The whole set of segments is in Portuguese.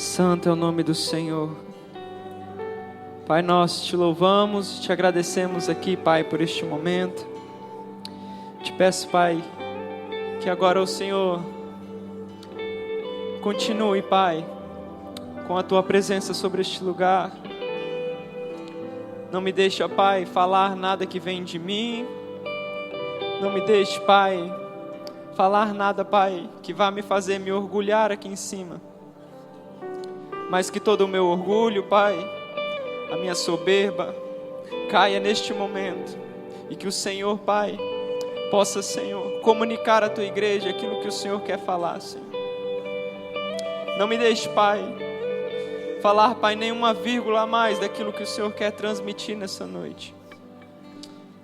Santo é o nome do Senhor. Pai, nós te louvamos, te agradecemos aqui, Pai, por este momento. Te peço, Pai, que agora o Senhor continue, Pai, com a Tua presença sobre este lugar. Não me deixe, ó Pai, falar nada que vem de mim. Não me deixe, Pai, falar nada, Pai, que vá me fazer me orgulhar aqui em cima. Mas que todo o meu orgulho, Pai, a minha soberba, caia neste momento. E que o Senhor, Pai, possa, Senhor, comunicar à Tua igreja aquilo que o Senhor quer falar, Senhor. Não me deixe, Pai, falar, Pai, nenhuma vírgula a mais daquilo que o Senhor quer transmitir nessa noite.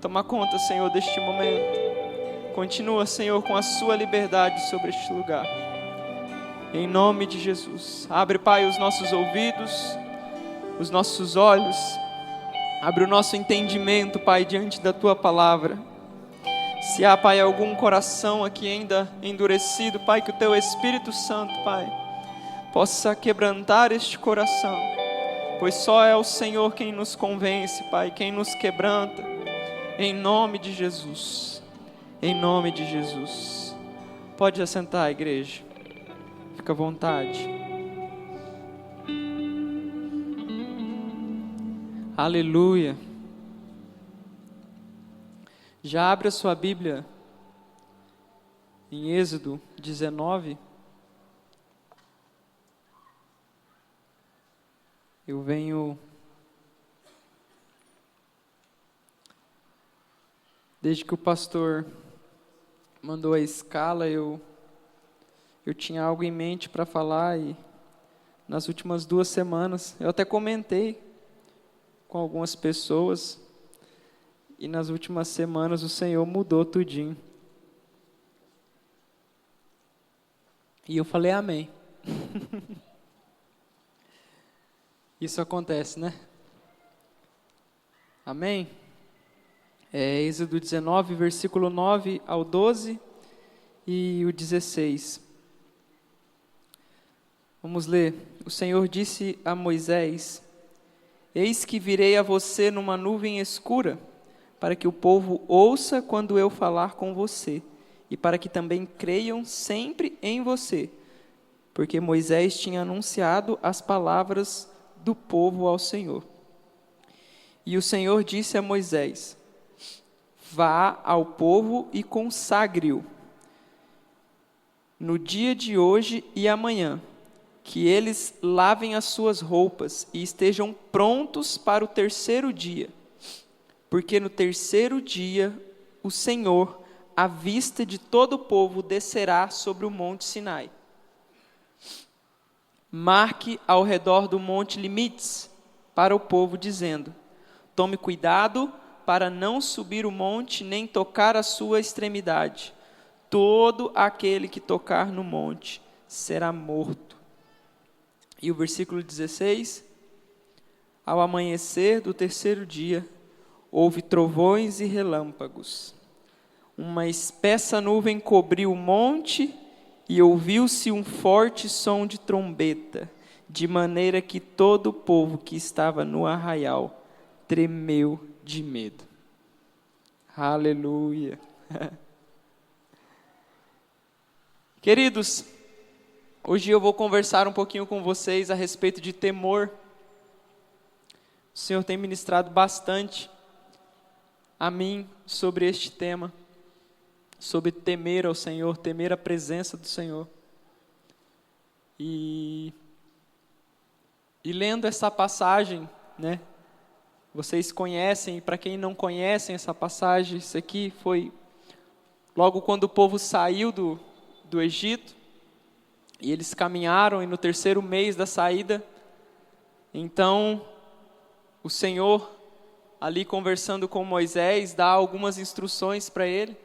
Toma conta, Senhor, deste momento. Continua, Senhor, com a sua liberdade sobre este lugar. Em nome de Jesus. Abre, Pai, os nossos ouvidos, os nossos olhos. Abre o nosso entendimento, Pai, diante da Tua palavra. Se há, Pai, algum coração aqui ainda endurecido, Pai, que o Teu Espírito Santo, Pai, possa quebrantar este coração. Pois só é o Senhor quem nos convence, Pai, quem nos quebranta. Em nome de Jesus. Em nome de Jesus. Pode assentar, igreja. Fica à vontade. Aleluia. Já abre a sua Bíblia em Êxodo 19. Eu venho desde que o pastor mandou a escala, eu tinha algo em mente para falar, e nas últimas 2 semanas, eu até comentei com algumas pessoas, e nas últimas semanas o Senhor mudou tudinho. E eu falei amém. Isso acontece, né? Amém? Êxodo 19, versículo 9 ao 12 e o 16. Vamos ler. O Senhor disse a Moisés: Eis que virei a você numa nuvem escura, para que o povo ouça quando eu falar com você, e para que também creiam sempre em você, porque Moisés tinha anunciado as palavras do povo ao Senhor. E o Senhor disse a Moisés: Vá ao povo e consagre-o no dia de hoje e amanhã, que eles lavem as suas roupas e estejam prontos para o 3º dia, porque no 3º dia o Senhor, à vista de todo o povo, descerá sobre o monte Sinai. Marque ao redor do monte limites para o povo, dizendo: Tome cuidado para não subir o monte nem tocar a sua extremidade. Todo aquele que tocar no monte será morto. E o versículo 16: Ao amanhecer do 3º dia, houve trovões e relâmpagos. Uma espessa nuvem cobriu o monte e ouviu-se um forte som de trombeta, de maneira que todo o povo que estava no arraial tremeu de medo. Aleluia. Queridos, hoje eu vou conversar um pouquinho com vocês a respeito de temor. O Senhor tem ministrado bastante a mim sobre este tema, sobre temer ao Senhor, temer a presença do Senhor. E lendo essa passagem, né? Vocês conhecem, e para quem não conhece essa passagem, isso aqui foi logo quando o povo saiu do Egito, e eles caminharam, e no 3º mês da saída, então o Senhor, ali conversando com Moisés, dá algumas instruções para ele.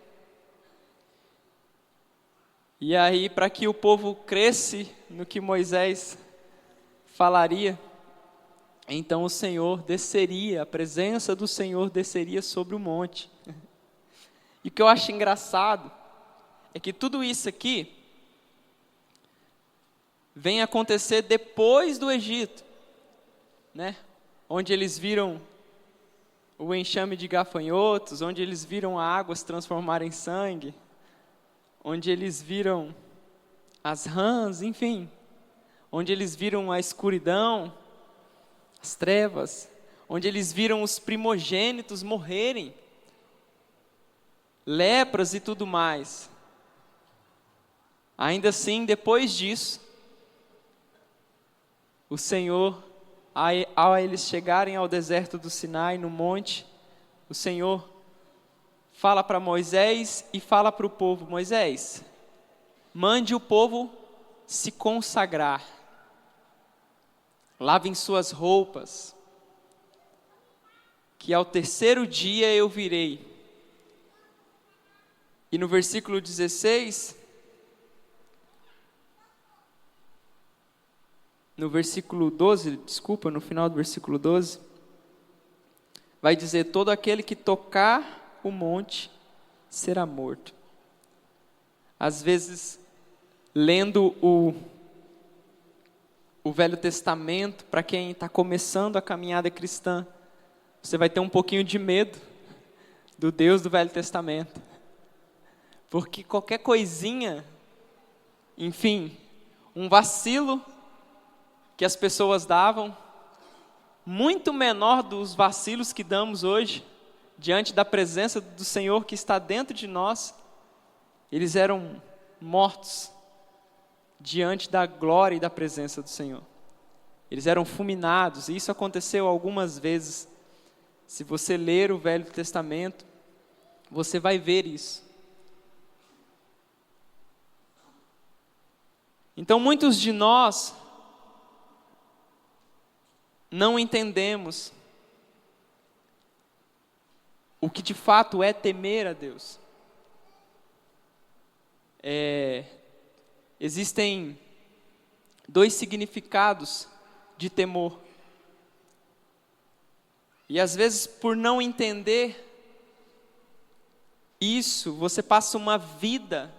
E aí, para que o povo cresce no que Moisés falaria, então o Senhor desceria, a presença do Senhor desceria sobre o monte. E o que eu acho engraçado é que tudo isso aqui vem acontecer depois do Egito, né? Onde eles viram o enxame de gafanhotos, onde eles viram a água se transformar em sangue, onde eles viram as rãs, enfim, onde eles viram a escuridão, as trevas, onde eles viram os primogênitos morrerem, lepras e tudo mais. Ainda assim, depois disso, o Senhor, ao eles chegarem ao deserto do Sinai, no monte, o Senhor fala para Moisés e fala para o povo: Moisés, mande o povo se consagrar, lavem suas roupas, que ao terceiro dia eu virei. E no versículo 16, no versículo 12, desculpa, no final do versículo 12, vai dizer: todo aquele que tocar o monte será morto. Às vezes, lendo o Velho Testamento, para quem está começando a caminhada cristã, você vai ter um pouquinho de medo do Deus do Velho Testamento. Porque qualquer coisinha, enfim, um vacilo que as pessoas davam, muito menor dos vacilos que damos hoje, diante da presença do Senhor que está dentro de nós, eles eram mortos diante da glória e da presença do Senhor. Eles eram fulminados, e isso aconteceu algumas vezes. Se você ler o Velho Testamento, você vai ver isso. Então, muitos de nós não entendemos o que de fato é temer a Deus. Existem dois significados de temor. E às vezes, por não entender isso, você passa uma vida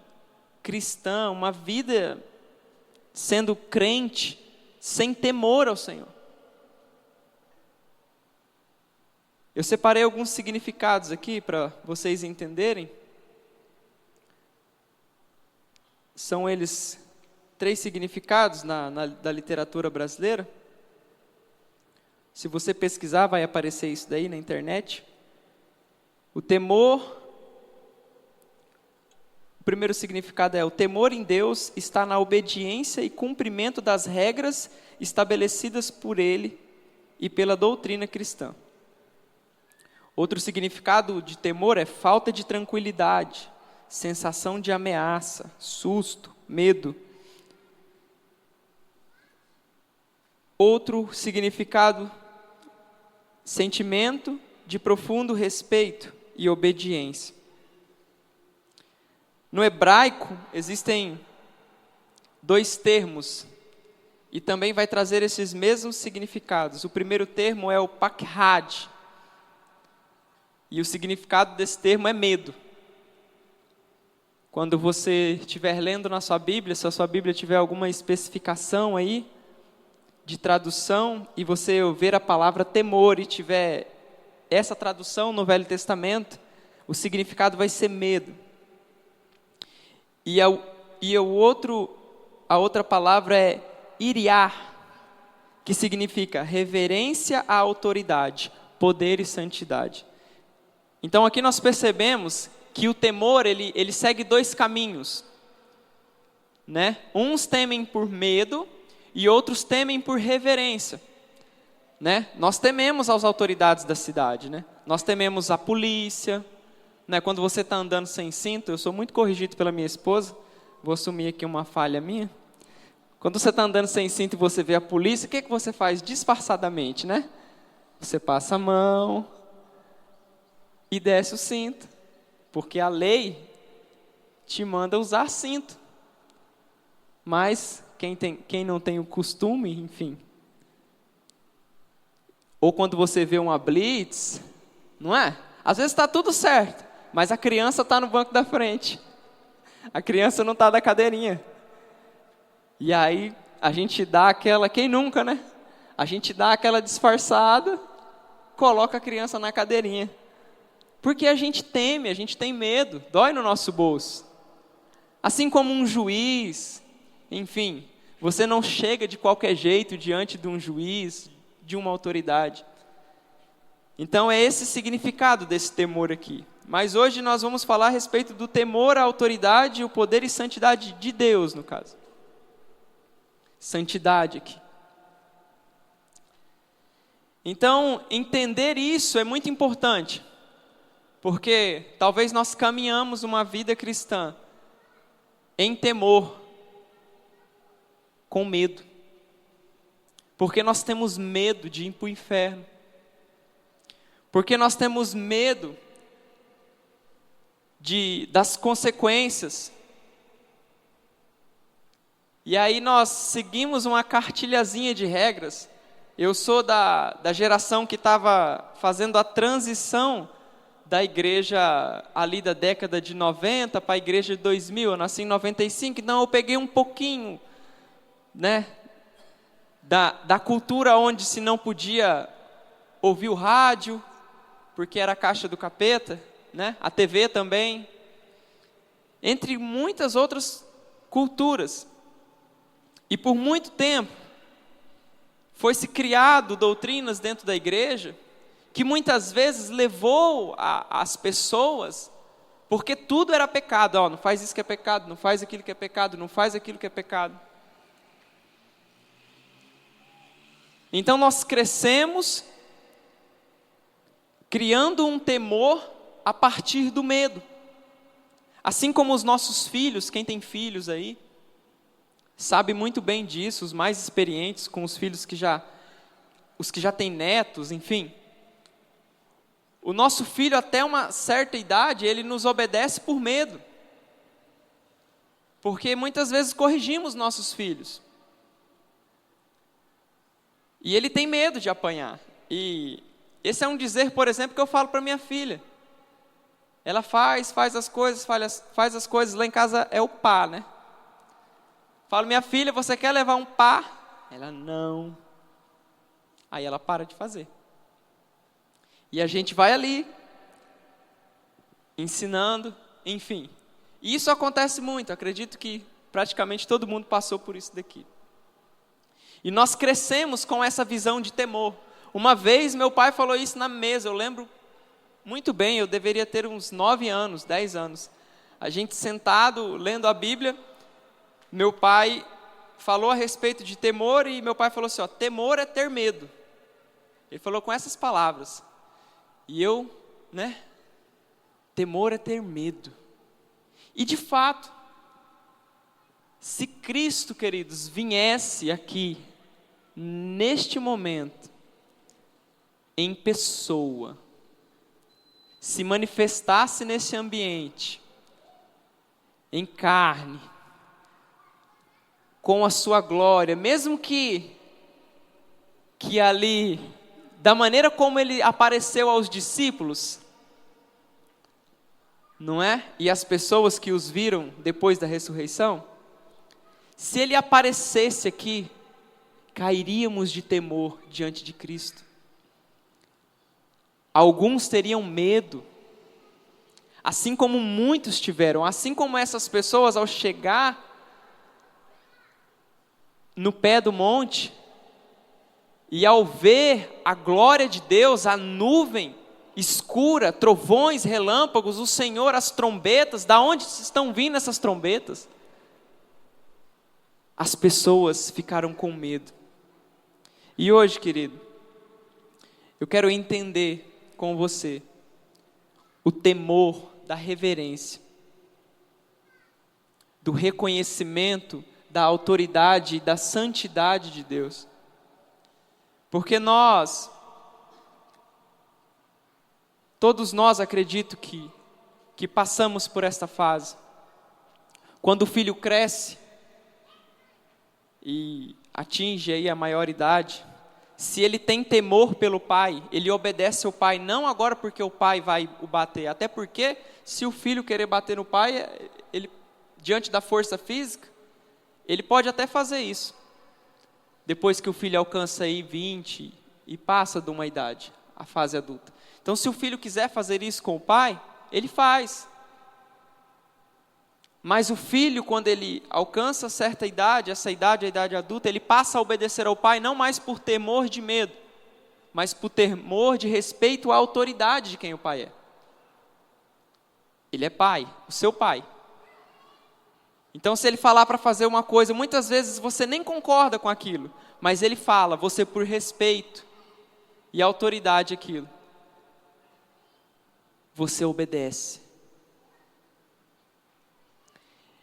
cristã, uma vida sendo crente, sem temor ao Senhor. Eu separei alguns significados aqui para vocês entenderem. São eles 3 significados da literatura brasileira. Se você pesquisar, vai aparecer isso daí na internet. O temor, o primeiro significado é: o temor em Deus está na obediência e cumprimento das regras estabelecidas por Ele e pela doutrina cristã. Outro significado de temor é falta de tranquilidade, sensação de ameaça, susto, medo. Outro significado, sentimento de profundo respeito e obediência. No hebraico, existem 2 termos, e também vai trazer esses mesmos significados. O primeiro termo é o pakhad, e o significado desse termo é medo. Quando você estiver lendo na sua Bíblia, se a sua Bíblia tiver alguma especificação aí, de tradução, e você ver a palavra temor e tiver essa tradução no Velho Testamento, o significado vai ser medo. E a outra palavra é iriar, que significa reverência à autoridade, poder e santidade. Então aqui nós percebemos que o temor, ele segue 2 caminhos, né? Uns temem por medo e outros temem por reverência, né? Nós tememos as autoridades da cidade, né? Nós tememos a polícia, né? Quando você está andando sem cinto, eu sou muito corrigido pela minha esposa, vou assumir aqui uma falha minha. Quando você está andando sem cinto e você vê a polícia, o que você faz disfarçadamente, né? Você passa a mão e desce o cinto, porque a lei te manda usar cinto. Mas quem não tem o costume, enfim. Ou quando você vê uma blitz, não é? Às vezes está tudo certo, mas a criança está no banco da frente. A criança não está da cadeirinha. E aí a gente dá aquela, quem nunca, né? A gente dá aquela disfarçada, coloca a criança na cadeirinha. Porque a gente teme, a gente tem medo, dói no nosso bolso. Assim como um juiz, enfim, você não chega de qualquer jeito diante de um juiz, de uma autoridade. Então é esse significado desse temor aqui. Mas hoje nós vamos falar a respeito do temor à autoridade, o poder e santidade de Deus, no caso. Santidade aqui. Então, entender isso é muito importante, porque talvez nós caminhamos uma vida cristã em temor, com medo, porque nós temos medo de ir para o inferno, porque nós temos medo das consequências. E aí nós seguimos uma cartilhazinha de regras. Eu sou da geração que estava fazendo a transição da igreja ali da década de 90 para a igreja de 2000. Eu nasci em 95, então eu peguei um pouquinho, né, da cultura onde se não podia ouvir o rádio, porque era a caixa do capeta, né? A TV também, entre muitas outras culturas. E por muito tempo, foi-se criado doutrinas dentro da igreja, que muitas vezes levou as pessoas, porque tudo era pecado, não faz isso que é pecado, não faz aquilo que é pecado, não faz aquilo que é pecado. Então nós crescemos, criando um temor a partir do medo. Assim como os nossos filhos, quem tem filhos aí, sabe muito bem disso, os mais experientes com os filhos os que já têm netos, enfim. O nosso filho até uma certa idade, ele nos obedece por medo. Porque muitas vezes corrigimos nossos filhos. E ele tem medo de apanhar. E esse é um dizer, por exemplo, que eu falo para minha filha. Ela faz as coisas, lá em casa é o pá, né? Falo, minha filha, você quer levar um pá? Ela, não. Aí ela para de fazer. E a gente vai ali, ensinando, enfim. E isso acontece muito, acredito que praticamente todo mundo passou por isso daqui. E nós crescemos com essa visão de temor. Uma vez meu pai falou isso na mesa, eu lembro muito bem, eu deveria ter uns 9 anos, 10 anos. A gente sentado, lendo a Bíblia, meu pai falou a respeito de temor e meu pai falou assim, temor é ter medo. Ele falou com essas palavras. E eu, temor é ter medo. E de fato, se Cristo, queridos, viesse aqui, neste momento, em pessoa, se manifestasse nesse ambiente, em carne, com a sua glória, mesmo que ali, da maneira como ele apareceu aos discípulos, não é? E as pessoas que os viram depois da ressurreição, se ele aparecesse aqui, cairíamos de temor diante de Cristo. Alguns teriam medo, assim como muitos tiveram, assim como essas pessoas ao chegar no pé do monte, e ao ver a glória de Deus, a nuvem escura, trovões, relâmpagos, o Senhor, as trombetas, da onde estão vindo essas trombetas? As pessoas ficaram com medo. E hoje, querido, eu quero entender com você o temor da reverência, do reconhecimento da autoridade e da santidade de Deus. Porque todos nós acredito que passamos por esta fase. Quando o filho cresce e atinge aí a maioridade, se ele tem temor pelo pai, ele obedece ao pai, não agora porque o pai vai o bater, até porque se o filho querer bater no pai, ele, diante da força física, ele pode até fazer isso. depois que o filho alcança aí 20 e passa de uma idade, a fase adulta. Então, se o filho quiser fazer isso com o pai, ele faz. Mas o filho, quando ele alcança certa idade, essa idade, a idade adulta, ele passa a obedecer ao pai, não mais por temor de medo, mas por temor de respeito à autoridade de quem o pai é. Ele é pai, o seu pai. Então, se ele falar para fazer uma coisa, muitas vezes você nem concorda com aquilo, mas ele fala, você por respeito e autoridade àquilo, você obedece.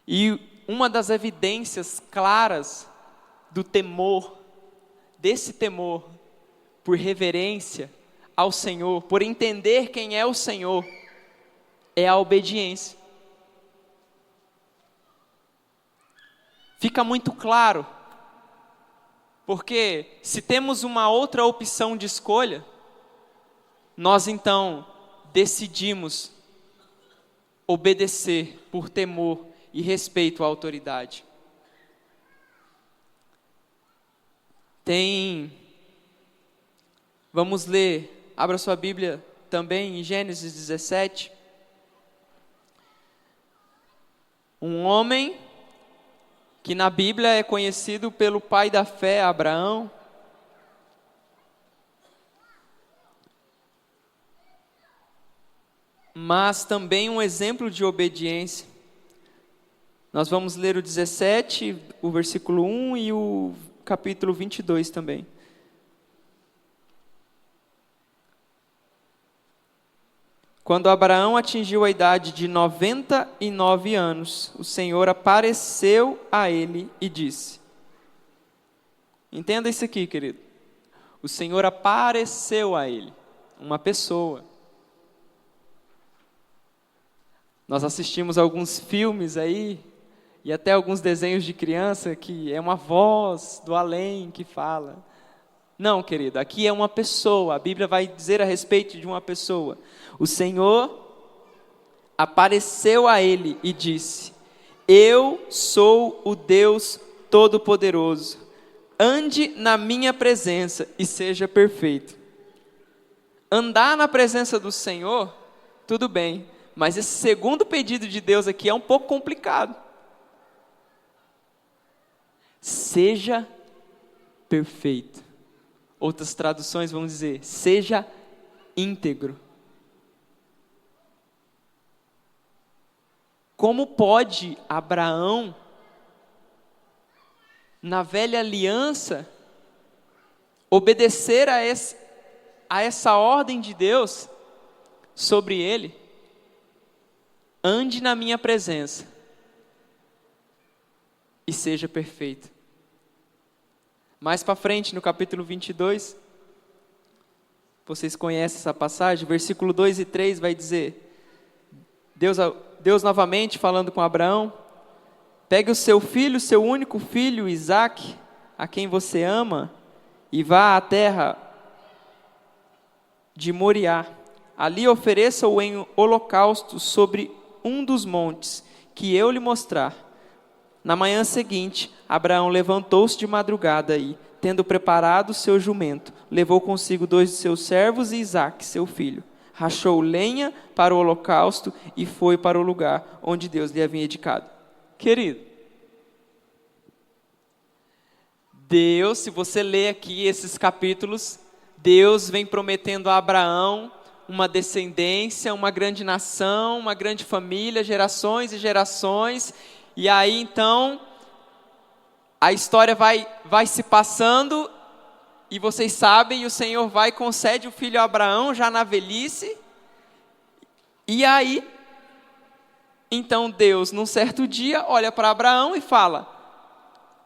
E uma das evidências claras do temor, desse temor por reverência ao Senhor, por entender quem é o Senhor, é a obediência. Fica muito claro, porque se temos uma outra opção de escolha, nós então decidimos obedecer por temor e respeito à autoridade. Vamos ler, abra sua Bíblia também em Gênesis 17. Um homem que na Bíblia é conhecido pelo pai da fé, Abraão. Mas também um exemplo de obediência. Nós vamos ler o 17, o versículo 1 e o capítulo 22 também. Quando Abraão atingiu a idade de 99 anos, o Senhor apareceu a ele e disse. Entenda isso aqui, querido. O Senhor apareceu a ele, uma pessoa. Nós assistimos alguns filmes aí, e até alguns desenhos de criança, que é uma voz do além que fala. Não, querido, aqui é uma pessoa, a Bíblia vai dizer a respeito de uma pessoa. O Senhor apareceu a ele e disse, eu sou o Deus Todo-Poderoso, ande na minha presença e seja perfeito. Andar na presença do Senhor, tudo bem, mas esse segundo pedido de Deus aqui é um pouco complicado. Seja perfeito. Outras traduções vão dizer, seja íntegro. Como pode Abraão, na velha aliança, obedecer a essa ordem de Deus sobre ele? Ande na minha presença e seja perfeito. Mais para frente, no capítulo 22, vocês conhecem essa passagem, versículo 2 e 3 vai dizer, Deus novamente falando com Abraão, pegue o seu filho, seu único filho, Isaque, a quem você ama, e vá à terra de Moriá. Ali ofereça-o em holocausto sobre um dos montes que eu lhe mostrar. Na manhã seguinte, Abraão levantou-se de madrugada e, tendo preparado o seu jumento, levou consigo 2 de seus servos e Isaque, seu filho. Rachou lenha para o holocausto e foi para o lugar onde Deus lhe havia indicado. Querido, Deus, se você ler aqui esses capítulos, Deus vem prometendo a Abraão uma descendência, uma grande nação, uma grande família, gerações e gerações. E aí então, a história vai se passando, e vocês sabem, o Senhor vai e concede o filho a Abraão, já na velhice. E aí, então Deus, num certo dia, olha para Abraão e fala,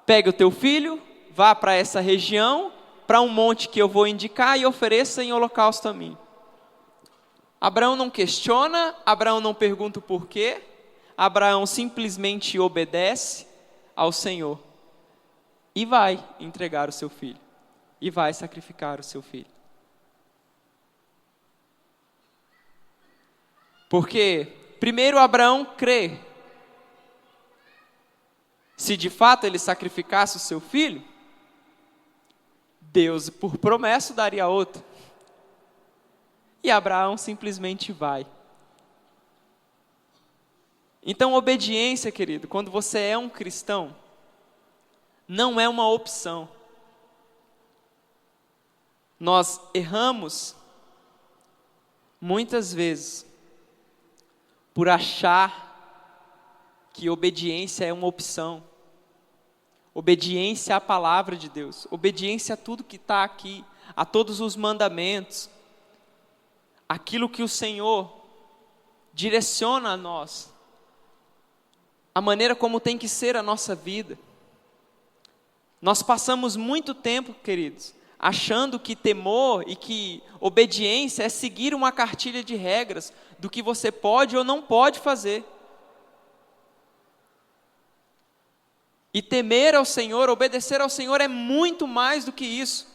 pega o teu filho, vá para essa região, para um monte que eu vou indicar e ofereça em holocausto a mim. Abraão não questiona, Abraão não pergunta o porquê, Abraão simplesmente obedece ao Senhor e vai entregar o seu filho, e vai sacrificar o seu filho. Porque primeiro Abraão crê, se de fato ele sacrificasse o seu filho, Deus, por promessa, daria outra. E Abraão simplesmente vai. Então, obediência, querido, quando você é um cristão, não é uma opção. Nós erramos muitas vezes por achar que obediência é uma opção. Obediência à palavra de Deus, obediência a tudo que está aqui, a todos os mandamentos, aquilo que o Senhor direciona a nós, a maneira como tem que ser a nossa vida. Nós passamos muito tempo, queridos, achando que temor e que obediência é seguir uma cartilha de regras do que você pode ou não pode fazer. E temer ao Senhor, obedecer ao Senhor é muito mais do que isso.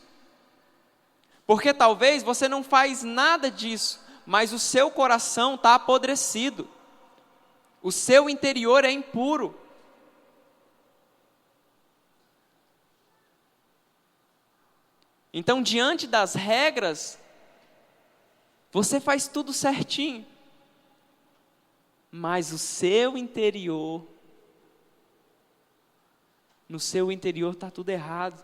Porque talvez você não faz nada disso, mas o seu coração está apodrecido. O seu interior é impuro. Então, diante das regras, você faz tudo certinho. Mas o seu interior, no seu interior está tudo errado.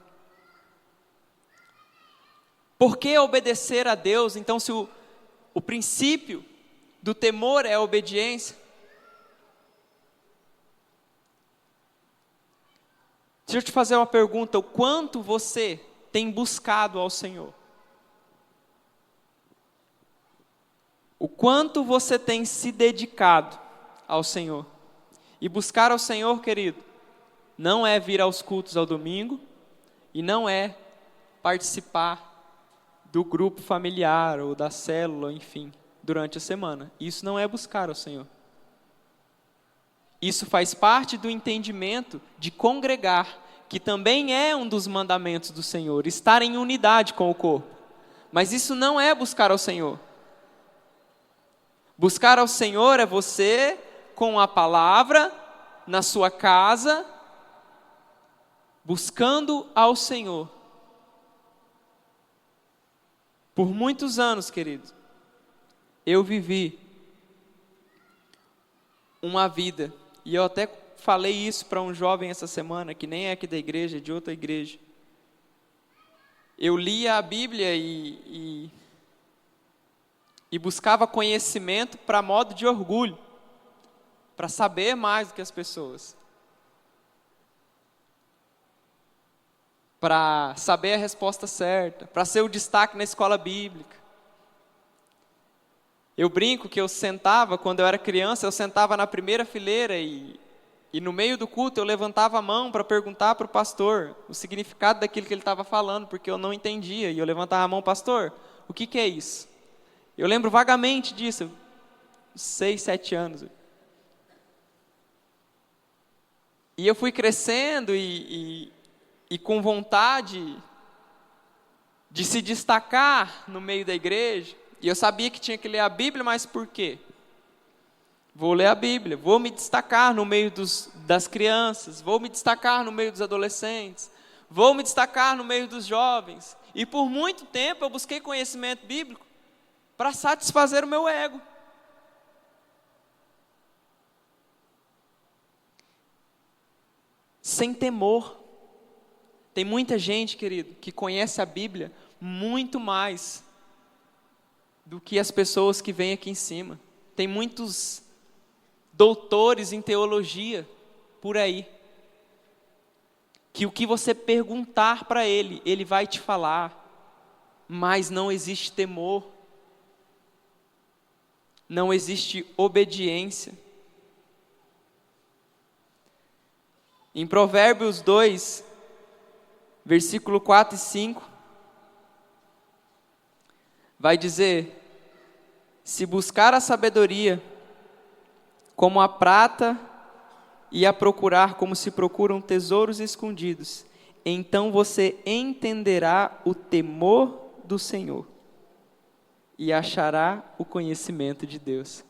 Por que obedecer a Deus? Então, se o princípio do temor é a obediência, deixa eu te fazer uma pergunta: o quanto você tem buscado ao Senhor? O quanto você tem se dedicado ao Senhor? E buscar ao Senhor, querido, não é vir aos cultos ao domingo, e não é participar do grupo familiar, ou da célula, enfim, durante a semana. Isso não é buscar ao Senhor. Isso faz parte do entendimento de congregar, que também é um dos mandamentos do Senhor, estar em unidade com o corpo. Mas isso não é buscar ao Senhor. Buscar ao Senhor é você, com a palavra, na sua casa, buscando ao Senhor. Por muitos anos, querido, eu vivi uma vida, e eu até falei isso para um jovem essa semana, que nem é aqui da igreja, é de outra igreja. Eu lia a Bíblia e buscava conhecimento para modo de orgulho, para saber mais do que as pessoas, para saber a resposta certa, para ser o destaque na escola bíblica. Eu brinco que eu sentava, quando eu era criança, eu sentava na primeira fileira e no meio do culto eu levantava a mão para perguntar para o pastor o significado daquilo que ele estava falando, porque eu não entendia, e eu levantava a mão: pastor, o que é isso? Eu lembro vagamente disso, 6, 7 anos. E eu fui crescendo e com vontade de se destacar no meio da igreja. E eu sabia que tinha que ler a Bíblia, mas por quê? Vou ler a Bíblia, vou me destacar no meio das crianças, vou me destacar no meio dos adolescentes, vou me destacar no meio dos jovens. E por muito tempo eu busquei conhecimento bíblico para satisfazer o meu ego. Sem temor. Tem muita gente, querido, que conhece a Bíblia muito mais do que as pessoas que vêm aqui em cima. Tem muitos doutores em teologia por aí, que o que você perguntar para ele, ele vai te falar, mas não existe temor, não existe obediência. Em Provérbios 2, versículo 4 e 5, vai dizer: se buscar a sabedoria como a prata e a procurar como se procuram tesouros escondidos, então você entenderá o temor do Senhor e achará o conhecimento de Deus.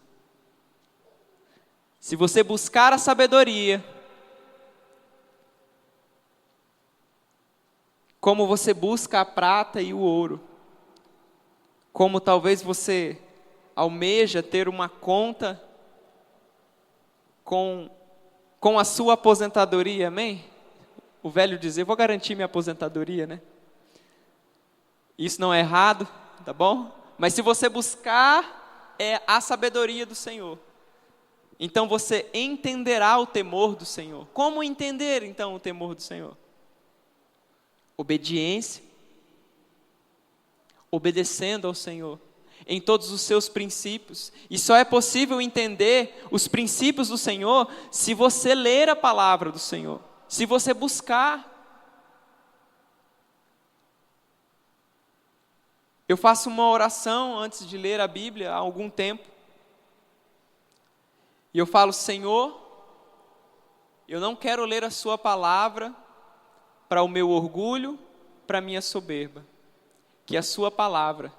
Se você buscar a sabedoria como você busca a prata e o ouro, como talvez você almeja ter uma conta com a sua aposentadoria, amém? O velho dizer, vou garantir minha aposentadoria, né? Isso não é errado, tá bom? Mas se você buscar a sabedoria do Senhor, então você entenderá o temor do Senhor. Como entender então o temor do Senhor? Obediência, obedecendo ao Senhor em todos os seus princípios. E só é possível entender os princípios do Senhor se você ler a palavra do Senhor, se você buscar. Eu faço uma oração antes de ler a Bíblia há algum tempo. E eu falo, Senhor, eu não quero ler a sua palavra para o meu orgulho, para a minha soberba. Que a sua palavra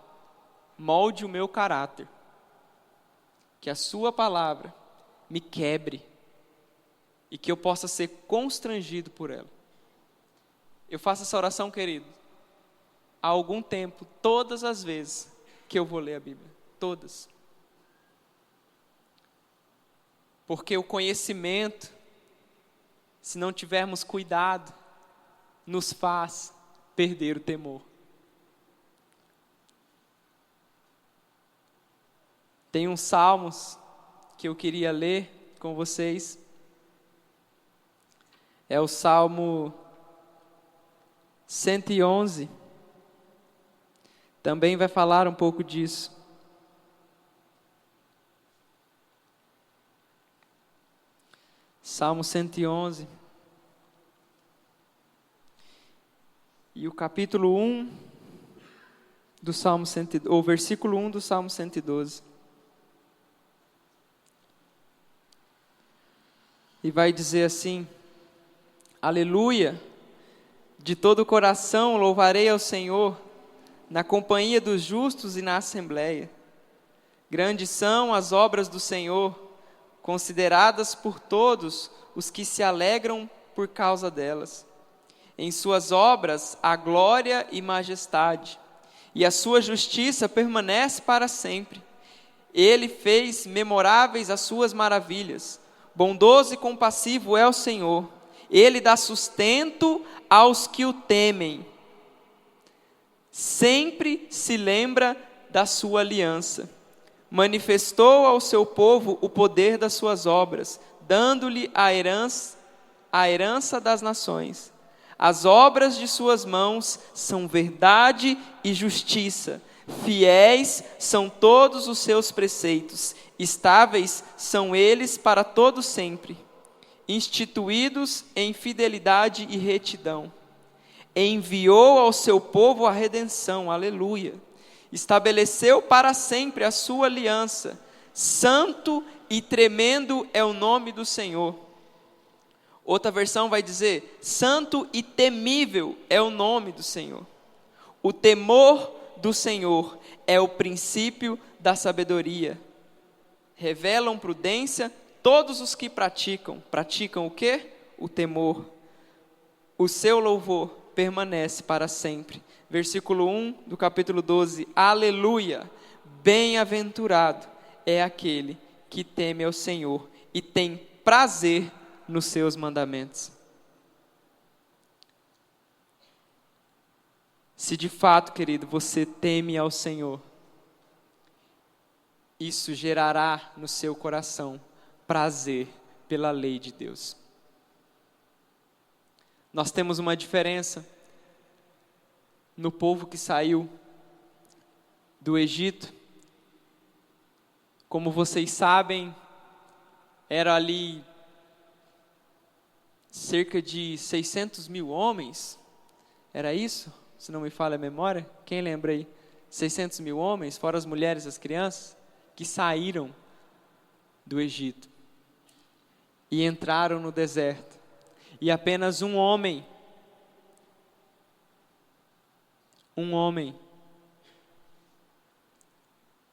molde o meu caráter. Que a sua palavra me quebre. E que eu possa ser constrangido por ela. Eu faço essa oração, querido, há algum tempo, todas as vezes que eu vou ler a Bíblia. Todas. Porque o conhecimento, se não tivermos cuidado, nos faz perder o temor. Tem uns salmos que eu queria ler com vocês. É o Salmo 111. Também vai falar um pouco disso. Salmo 111. E o capítulo 1 do Salmo 112, ou versículo 1 do Salmo 112. E vai dizer assim: Aleluia, de todo o coração louvarei ao Senhor, na companhia dos justos e na assembleia. Grandes são as obras do Senhor, consideradas por todos os que se alegram por causa delas. Em suas obras há glória e majestade, e a sua justiça permanece para sempre. Ele fez memoráveis as suas maravilhas. Bondoso e compassivo é o Senhor. Ele dá sustento aos que o temem. Sempre se lembra da sua aliança. Manifestou ao seu povo o poder das suas obras, dando-lhe a herança das nações. As obras de suas mãos são verdade e justiça. Fiéis são todos os seus preceitos. Estáveis são eles para todo sempre. Instituídos em fidelidade e retidão. Enviou ao seu povo a redenção, aleluia. Estabeleceu para sempre a sua aliança. Santo e tremendo é o nome do Senhor. Outra versão vai dizer, santo e temível é o nome do Senhor. O temor do Senhor é o princípio da sabedoria. Revelam prudência todos os que praticam o quê? O temor. O seu louvor permanece para sempre. Versículo 1 do capítulo 12. Aleluia! Bem-aventurado é aquele que teme ao Senhor e tem prazer nos seus mandamentos. Se de fato, querido, você teme ao Senhor, isso gerará no seu coração prazer pela lei de Deus. Nós temos uma diferença no povo que saiu do Egito. Como vocês sabem, era ali cerca de 600 mil homens. Era isso? Se não me falha a memória. Quem lembra aí? 600 mil homens, fora as mulheres e as crianças, que saíram do Egito e entraram no deserto. E apenas um homem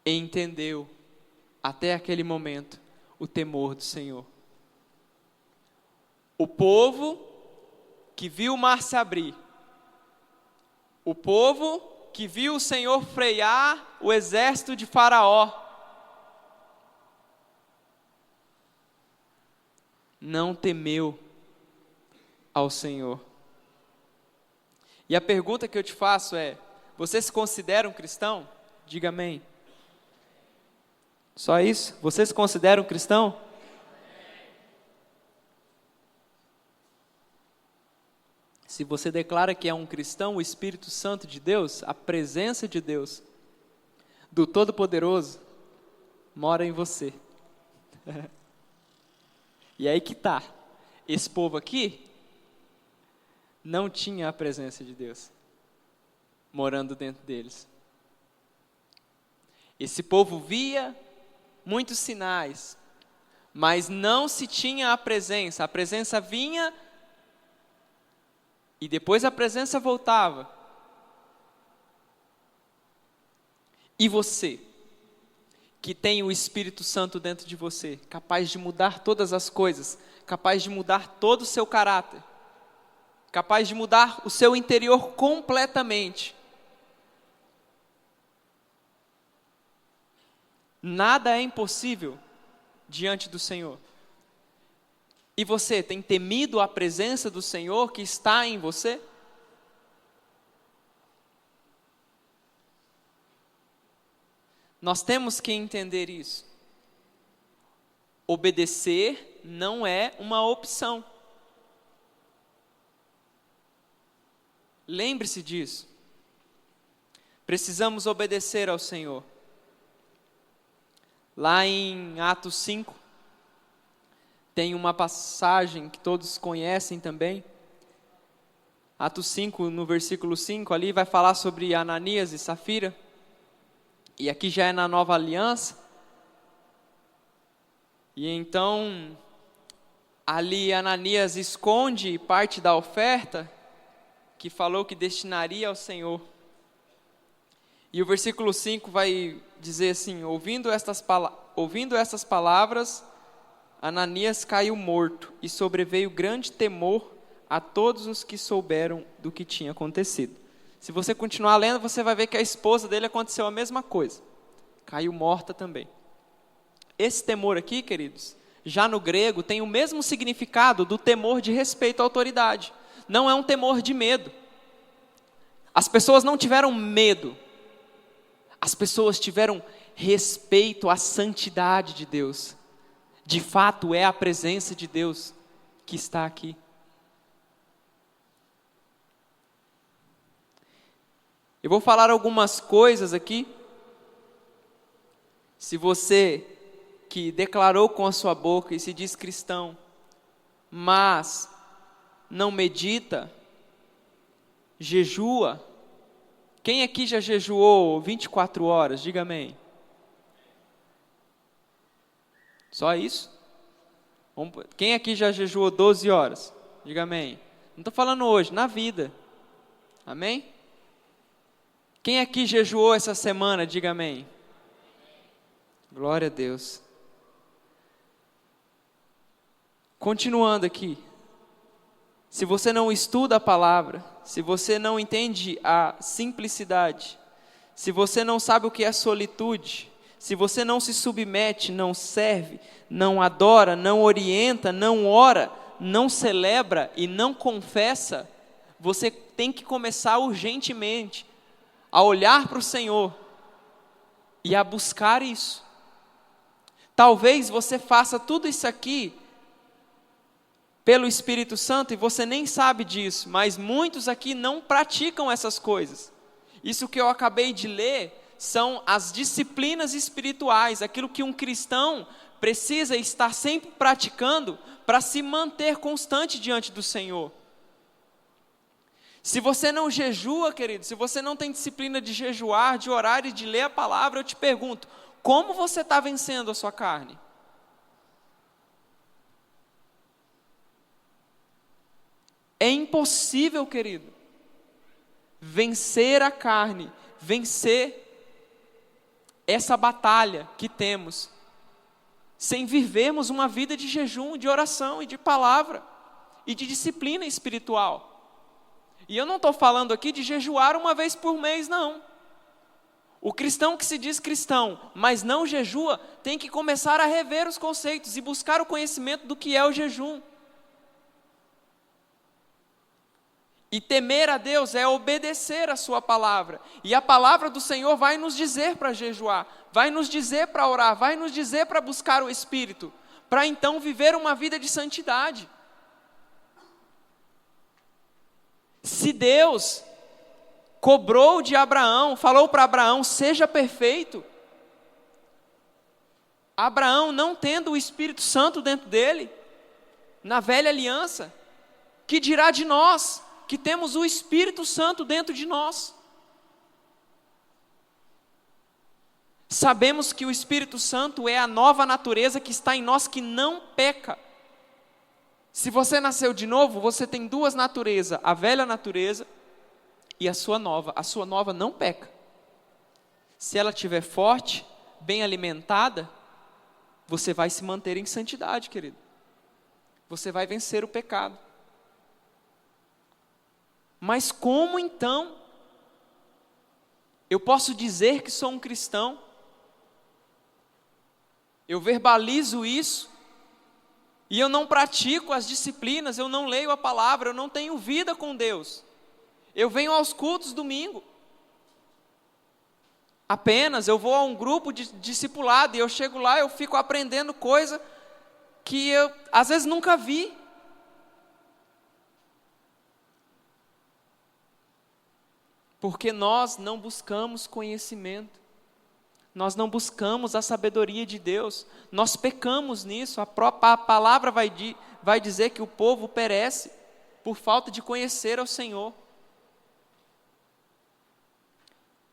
entendeu, até aquele momento, o temor do Senhor. O povo que viu o mar se abrir, O povo que viu o Senhor frear o exército de Faraó não temeu ao Senhor. E a pergunta que eu te faço é: você se considera um cristão? Diga amém. Só isso? Você se considera um cristão? Se você declara que é um cristão, o Espírito Santo de Deus, a presença de Deus, do Todo-Poderoso, mora em você. E aí que tá. Esse povo aqui não tinha a presença de Deus morando dentro deles. Esse povo via muitos sinais, mas não se tinha a presença vinha e depois a presença voltava. E você, que tem o Espírito Santo dentro de você, capaz de mudar todas as coisas, capaz de mudar todo o seu caráter, capaz de mudar o seu interior completamente. Nada é impossível diante do Senhor. E você tem temido a presença do Senhor que está em você? Nós temos que entender isso. Obedecer não é uma opção. Lembre-se disso. Precisamos obedecer ao Senhor. Lá em Atos 5, tem uma passagem que todos conhecem também. Atos 5, no versículo 5, ali vai falar sobre Ananias e Safira. E aqui já é na nova aliança. E então, ali Ananias esconde parte da oferta que falou que destinaria ao Senhor. E o versículo 5 vai dizer assim: ouvindo estas palavras, Ananias caiu morto, e sobreveio grande temor a todos os que souberam do que tinha acontecido. Se você continuar lendo, você vai ver que a esposa dele aconteceu a mesma coisa. Caiu morta também. Esse temor aqui, queridos, já no grego tem o mesmo significado do temor de respeito à autoridade. Não é um temor de medo. As pessoas não tiveram medo. As pessoas tiveram respeito à santidade de Deus. De fato, é a presença de Deus que está aqui. Eu vou falar algumas coisas aqui. Se você que declarou com a sua boca e se diz cristão, mas não medita, jejua. Quem aqui já jejuou 24 horas? Diga amém. Só isso? Quem aqui já jejuou 12 horas? Diga amém. Não estou falando hoje, na vida. Amém? Quem aqui jejuou essa semana? Diga amém. Glória a Deus. Continuando aqui. Se você não estuda a palavra, se você não entende a simplicidade, se você não sabe o que é solitude, se você não se submete, não serve, não adora, não orienta, não ora, não celebra e não confessa, você tem que começar urgentemente a olhar para o Senhor e a buscar isso. Talvez você faça tudo isso aqui pelo Espírito Santo e você nem sabe disso, mas muitos aqui não praticam essas coisas. Isso que eu acabei de ler são as disciplinas espirituais, aquilo que um cristão precisa estar sempre praticando para se manter constante diante do Senhor. Se você não jejua, querido, se você não tem disciplina de jejuar, de orar e de ler a palavra, eu te pergunto, como você está vencendo a sua carne? É impossível, querido, vencer a carne, vencer essa batalha que temos, sem vivermos uma vida de jejum, de oração e de palavra, e de disciplina espiritual. E eu não estou falando aqui de jejuar uma vez por mês, não. O cristão que se diz cristão, mas não jejua, tem que começar a rever os conceitos e buscar o conhecimento do que é o jejum. E temer a Deus é obedecer a sua palavra. E a palavra do Senhor vai nos dizer para jejuar, vai nos dizer para orar, vai nos dizer para buscar o Espírito, para então viver uma vida de santidade. Se Deus cobrou de Abraão, falou para Abraão, seja perfeito. Abraão, não tendo o Espírito Santo dentro dele, na velha aliança, que dirá de nós, que temos o Espírito Santo dentro de nós? Sabemos que o Espírito Santo é a nova natureza que está em nós, que não peca. Se você nasceu de novo, você tem duas naturezas, a velha natureza e a sua nova. A sua nova não peca. Se ela estiver forte, bem alimentada, você vai se manter em santidade, querido. Você vai vencer o pecado. Mas como então eu posso dizer que sou um cristão? Eu verbalizo isso e eu não pratico as disciplinas, eu não leio a palavra, eu não tenho vida com Deus. Eu venho aos cultos domingo. Apenas eu vou a um grupo de discipulado e eu chego lá, eu fico aprendendo coisa que eu às vezes nunca vi. Porque nós não buscamos conhecimento. Nós não buscamos a sabedoria de Deus. Nós pecamos nisso. A própria palavra vai dizer que o povo perece por falta de conhecer ao Senhor.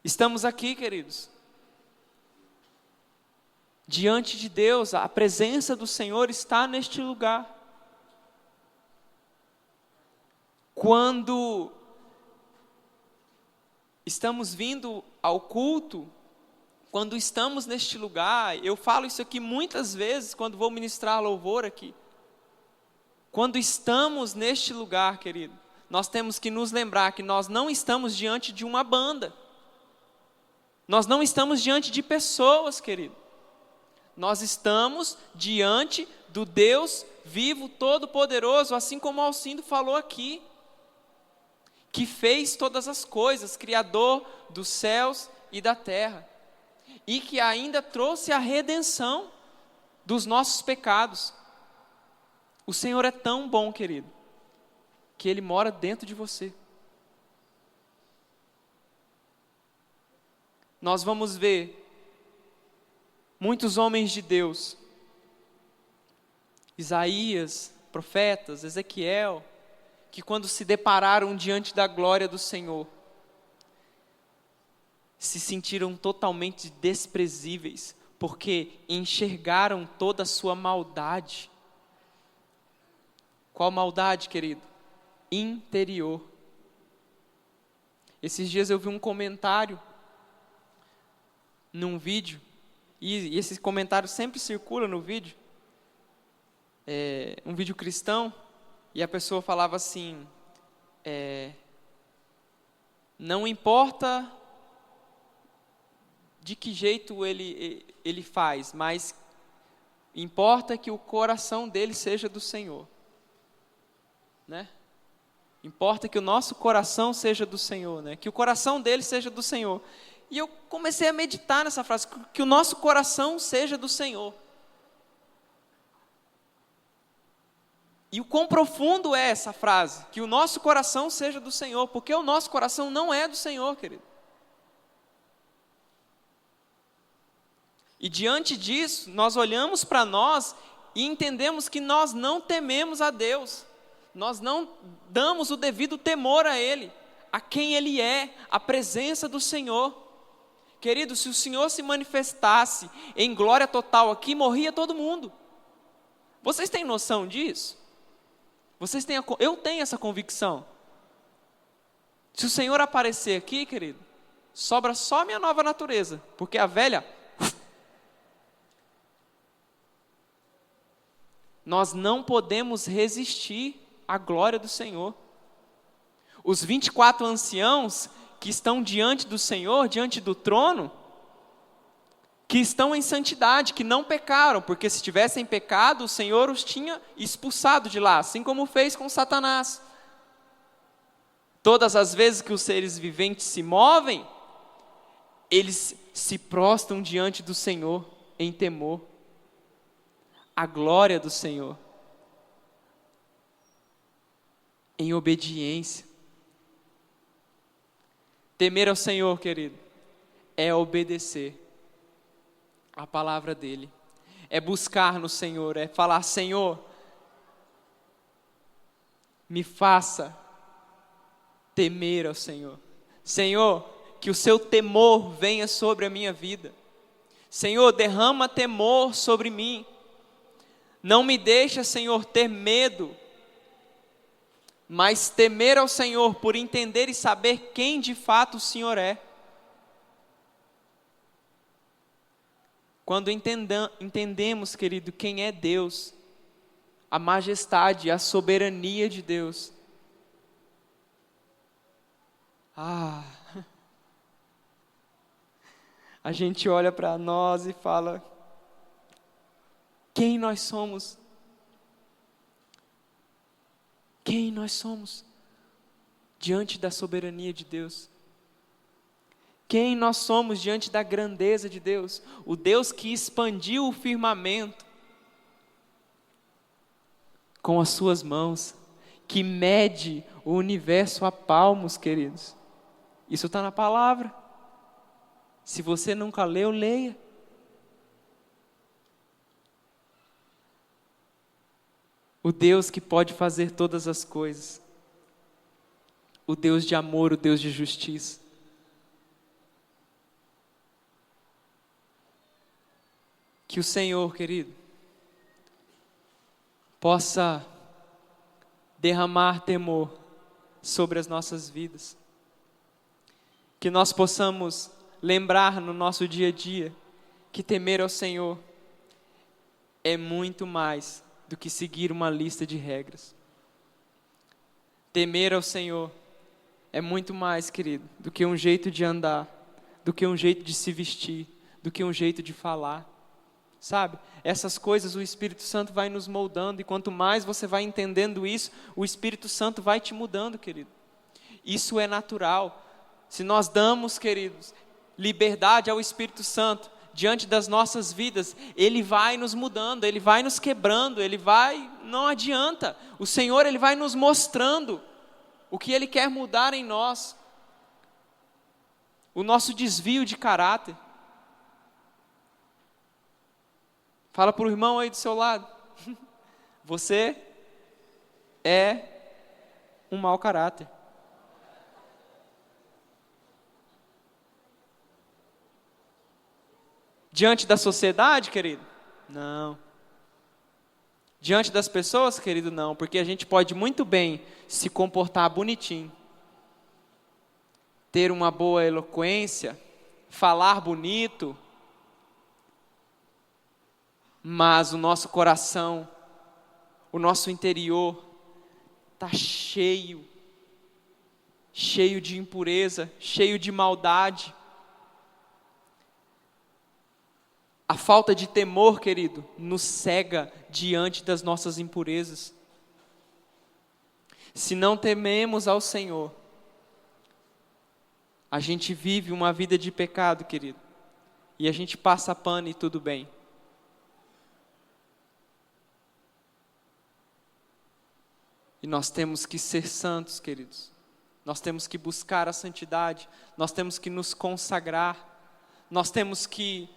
Estamos aqui, queridos, diante de Deus, a presença do Senhor está neste lugar. Quando estamos vindo ao culto, quando estamos neste lugar, eu falo isso aqui muitas vezes quando vou ministrar louvor aqui. Quando estamos neste lugar, querido, nós temos que nos lembrar que nós não estamos diante de uma banda. Nós não estamos diante de pessoas, querido. Nós estamos diante do Deus vivo, todo-poderoso, assim como Alcindo falou aqui, que fez todas as coisas, Criador dos céus e da terra, e que ainda trouxe a redenção dos nossos pecados. O Senhor é tão bom, querido, que Ele mora dentro de você. Nós vamos ver muitos homens de Deus, Isaías, profetas, Ezequiel, que quando se depararam diante da glória do Senhor, se sentiram totalmente desprezíveis, porque enxergaram toda a sua maldade. Qual maldade, querido? Interior. Esses dias eu vi um comentário num vídeo, e esse comentário sempre circula no vídeo, um vídeo cristão, e a pessoa falava assim, não importa de que jeito ele faz, mas importa que o coração dele seja do Senhor, né? Importa que o nosso coração seja do Senhor, né? Que o coração dele seja do Senhor. E eu comecei a meditar nessa frase, que o nosso coração seja do Senhor. E o quão profundo é essa frase, que o nosso coração seja do Senhor, porque o nosso coração não é do Senhor, querido. E diante disso, nós olhamos para nós e entendemos que nós não tememos a Deus, nós não damos o devido temor a Ele, a quem Ele é, a presença do Senhor. Querido, se o Senhor se manifestasse em glória total aqui, morria todo mundo. Vocês têm noção disso? Eu tenho essa convicção. Se o Senhor aparecer aqui, querido, sobra só minha nova natureza, porque a velha, nós não podemos resistir à glória do Senhor. Os 24 anciãos que estão diante do Senhor, diante do trono, que estão em santidade, que não pecaram, porque se tivessem pecado, o Senhor os tinha expulsado de lá, assim como fez com Satanás. Todas as vezes que os seres viventes se movem, eles se prostram diante do Senhor em temor. A glória do Senhor, em obediência. Temer ao Senhor, querido, é obedecer a palavra dEle, é buscar no Senhor, é falar: Senhor, me faça temer ao Senhor. Senhor, que o seu temor venha sobre a minha vida. Senhor, derrama temor sobre mim. Não me deixa, Senhor, ter medo, mas temer ao Senhor por entender e saber quem de fato o Senhor é. Quando entendemos, querido, quem é Deus, a majestade, a soberania de Deus, a gente olha para nós e fala: quem nós somos? Quem nós somos diante da soberania de Deus? Quem nós somos diante da grandeza de Deus? O Deus que expandiu o firmamento com as suas mãos, que mede o universo a palmos, queridos. Isso está na palavra. Se você nunca leu, leia. O Deus que pode fazer todas as coisas. O Deus de amor, o Deus de justiça. Que o Senhor, querido, possa derramar temor sobre as nossas vidas. Que nós possamos lembrar no nosso dia a dia que temer ao Senhor é muito mais do que seguir uma lista de regras. Temer ao Senhor é muito mais, querido, do que um jeito de andar, do que um jeito de se vestir, do que um jeito de falar. Sabe? Essas coisas o Espírito Santo vai nos moldando, e quanto mais você vai entendendo isso, o Espírito Santo vai te mudando, querido. Isso é natural. Se nós damos, queridos, liberdade ao Espírito Santo diante das nossas vidas, Ele vai nos mudando, Ele vai nos quebrando, não adianta. O Senhor, Ele vai nos mostrando o que Ele quer mudar em nós. O nosso desvio de caráter. Fala para o irmão aí do seu lado: você é um mau caráter. Diante da sociedade, querido? Não. Diante das pessoas, querido? Não, porque a gente pode muito bem se comportar bonitinho, ter uma boa eloquência, falar bonito, mas o nosso coração, o nosso interior está cheio de impureza, cheio de maldade. A falta de temor, querido, nos cega diante das nossas impurezas. Se não tememos ao Senhor, a gente vive uma vida de pecado, querido, e a gente passa pano e tudo bem. E nós temos que ser santos, queridos. Nós temos que buscar a santidade. Nós temos que nos consagrar. Nós temos que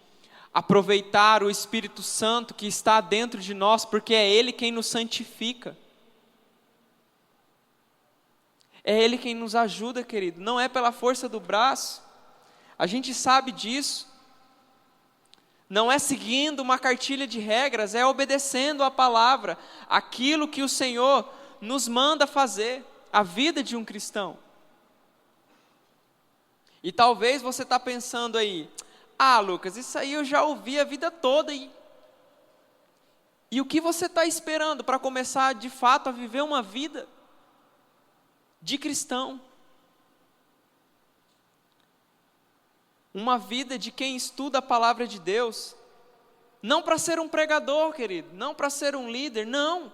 aproveitar o Espírito Santo que está dentro de nós, porque é Ele quem nos santifica. É Ele quem nos ajuda, querido. Não é pela força do braço. A gente sabe disso. Não é seguindo uma cartilha de regras, é obedecendo a palavra, aquilo que o Senhor nos manda fazer, a vida de um cristão. E talvez você está pensando aí: Lucas, isso aí eu já ouvi a vida toda. E o que você está esperando para começar de fato a viver uma vida de cristão. Uma vida de quem estuda a palavra de Deus. Não para ser um pregador, querido, não para ser um líder, não.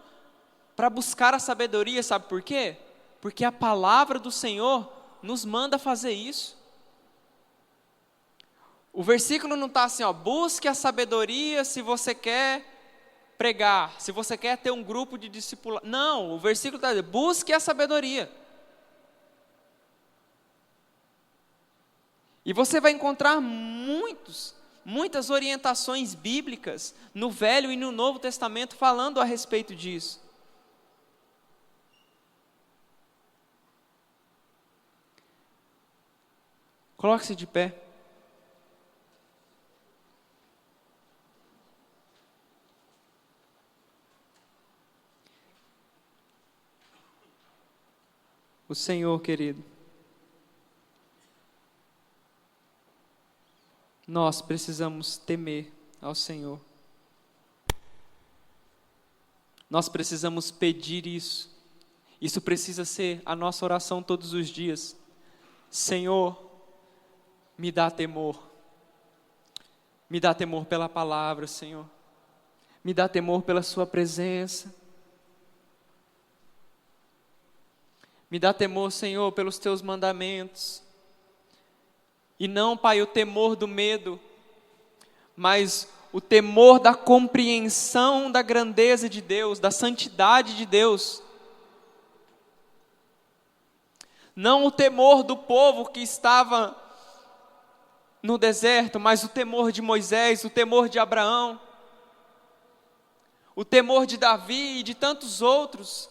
Para buscar a sabedoria, sabe por quê? Porque a palavra do Senhor nos manda fazer isso. O versículo não está assim, busque a sabedoria se você quer pregar, se você quer ter um grupo de discipulado. Não, o versículo está dizendo, busque a sabedoria. E você vai encontrar muitas orientações bíblicas no Velho e no Novo Testamento falando a respeito disso. Coloque-se de pé. O Senhor, querido, nós precisamos temer ao Senhor. Nós precisamos pedir isso. Isso precisa ser a nossa oração todos os dias. Senhor, me dá temor. Me dá temor pela palavra, Senhor. Me dá temor pela sua presença. Me dá temor, Senhor, pelos teus mandamentos. E não, Pai, o temor do medo, mas o temor da compreensão da grandeza de Deus, da santidade de Deus. Não o temor do povo que estava no deserto, mas o temor de Moisés, o temor de Abraão, o temor de Davi e de tantos outros,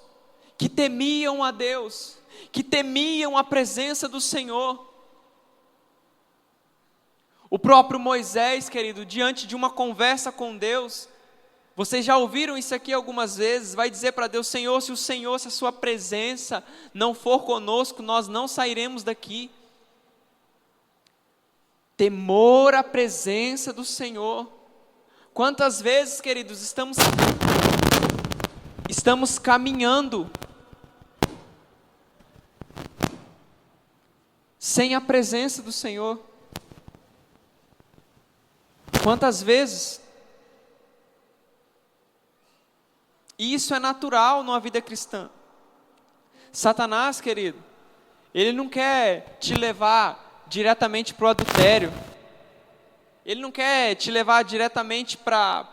que temiam a Deus, que temiam a presença do Senhor. O próprio Moisés, querido, diante de uma conversa com Deus, vocês já ouviram isso aqui algumas vezes, vai dizer para Deus, Senhor, se a sua presença não for conosco, nós não sairemos daqui. Temor à presença do Senhor. Quantas vezes, queridos, estamos caminhando sem a presença do Senhor? Quantas vezes? E isso é natural numa vida cristã. Satanás, querido, ele não quer te levar diretamente para o adultério. Ele não quer te levar diretamente para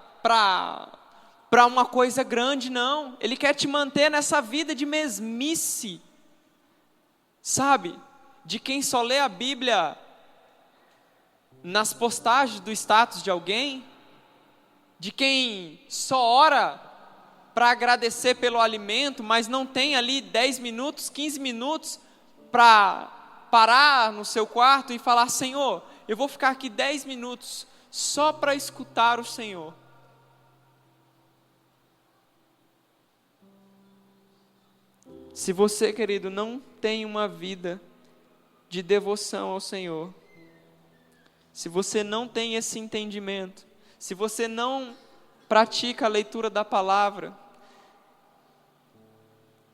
uma coisa grande, não. Ele quer te manter nessa vida de mesmice. Sabe? De quem só lê a Bíblia nas postagens do status de alguém, de quem só ora para agradecer pelo alimento, mas não tem ali 10 minutos, 15 minutos para parar no seu quarto e falar, Senhor, eu vou ficar aqui 10 minutos só para escutar o Senhor. Se você, querido, não tem uma vida de devoção ao Senhor, se você não tem esse entendimento, se você não pratica a leitura da palavra,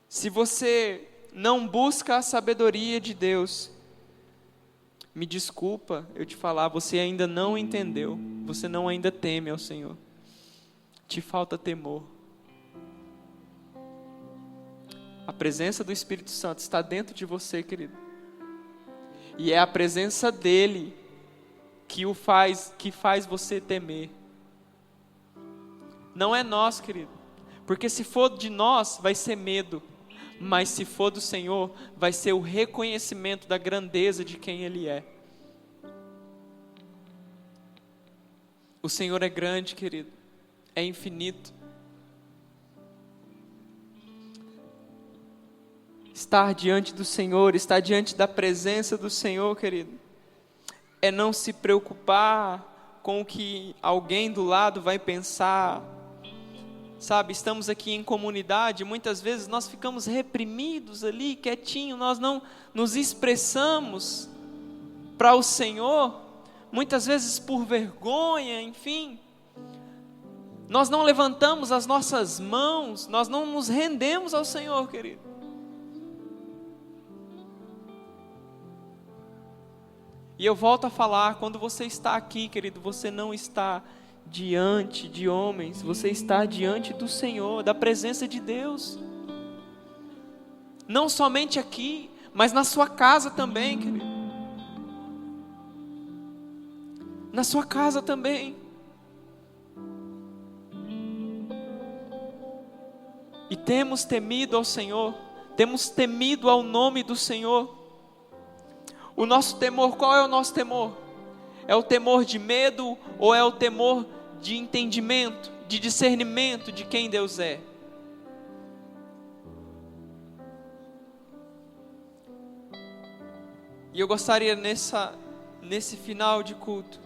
se você não busca a sabedoria de Deus, me desculpa eu te falar, você ainda não entendeu, você não ainda teme ao Senhor, te falta temor. A presença do Espírito Santo está dentro de você, querido, e é a presença dele que faz você temer. Não é nós, querido, porque se for de nós, vai ser medo, mas se for do Senhor, vai ser o reconhecimento da grandeza de quem Ele é. O Senhor é grande, querido, é infinito. Estar diante do Senhor, estar diante da presença do Senhor, querido, é não se preocupar com o que alguém do lado vai pensar. Sabe, estamos aqui em comunidade, muitas vezes nós ficamos reprimidos ali, quietinho, nós não nos expressamos para o Senhor, muitas vezes por vergonha, enfim. Nós não levantamos as nossas mãos, nós não nos rendemos ao Senhor, querido. E eu volto a falar, quando você está aqui, querido, você não está diante de homens, você está diante do Senhor, da presença de Deus. Não somente aqui, mas na sua casa também, querido. Na sua casa também. E temos temido ao Senhor, temos temido ao nome do Senhor. O nosso temor, qual é o nosso temor? É o temor de medo ou é o temor de entendimento, de discernimento de quem Deus é? E eu gostaria nesse final de culto,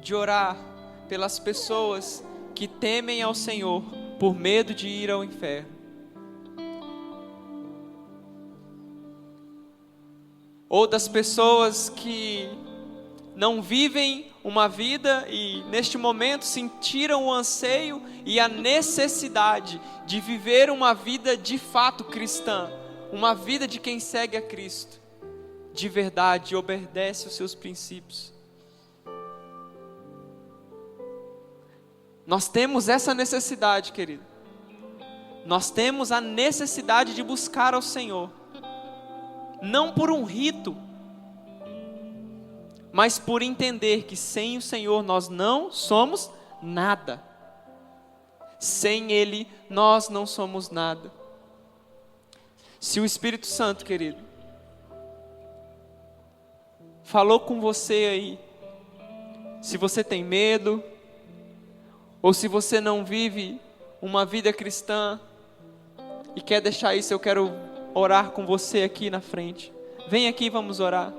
de orar pelas pessoas que temem ao Senhor por medo de ir ao inferno. Ou das pessoas que não vivem uma vida e neste momento sentiram o anseio e a necessidade de viver uma vida de fato cristã, uma vida de quem segue a Cristo, de verdade, obedece os seus princípios. Nós temos essa necessidade, querido. Nós temos a necessidade de buscar ao Senhor. Não por um rito, mas por entender que sem o Senhor nós não somos nada. Sem Ele nós não somos nada. Se o Espírito Santo, querido, falou com você aí, se você tem medo, ou se você não vive uma vida cristã e quer deixar isso, eu quero orar com você aqui na frente. Vem aqui, vamos orar.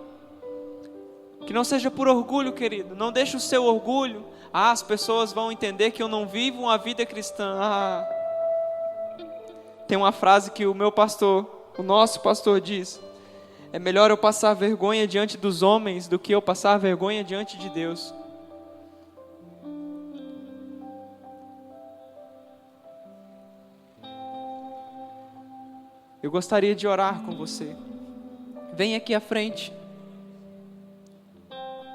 Que não seja por orgulho, querido. Não deixe o seu orgulho. As pessoas vão entender que eu não vivo uma vida cristã. Tem uma frase que o nosso pastor diz: é melhor eu passar vergonha diante dos homens do que eu passar vergonha diante de Deus. Eu gostaria de orar com você. Vem aqui à frente.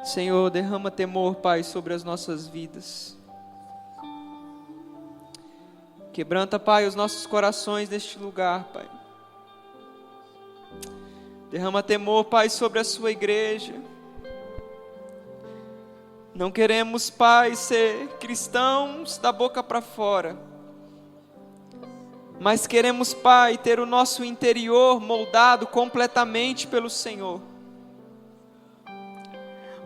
Senhor, derrama temor, Pai, sobre as nossas vidas. Quebranta, Pai, os nossos corações neste lugar, Pai. Derrama temor, Pai, sobre a sua igreja. Não queremos, Pai, ser cristãos da boca para fora. Mas queremos, Pai, ter o nosso interior moldado completamente pelo Senhor.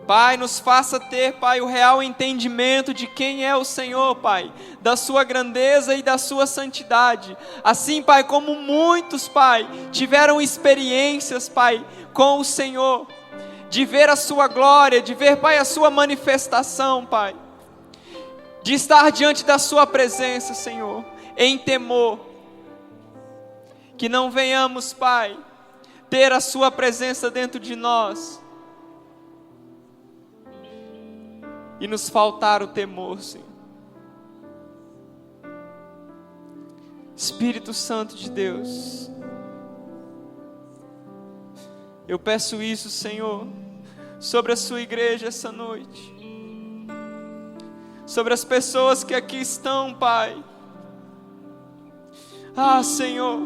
Pai, nos faça ter, Pai, o real entendimento de quem é o Senhor, Pai, da sua grandeza e da sua santidade. Assim, Pai, como muitos, Pai, tiveram experiências, Pai, com o Senhor, de ver a sua glória, de ver, Pai, a sua manifestação, Pai, de estar diante da sua presença, Senhor, em temor. Que não venhamos, Pai, ter a sua presença dentro de nós e nos faltar o temor, Senhor. Espírito Santo de Deus, eu peço isso, Senhor, sobre a sua igreja essa noite, sobre as pessoas que aqui estão, Pai. Senhor,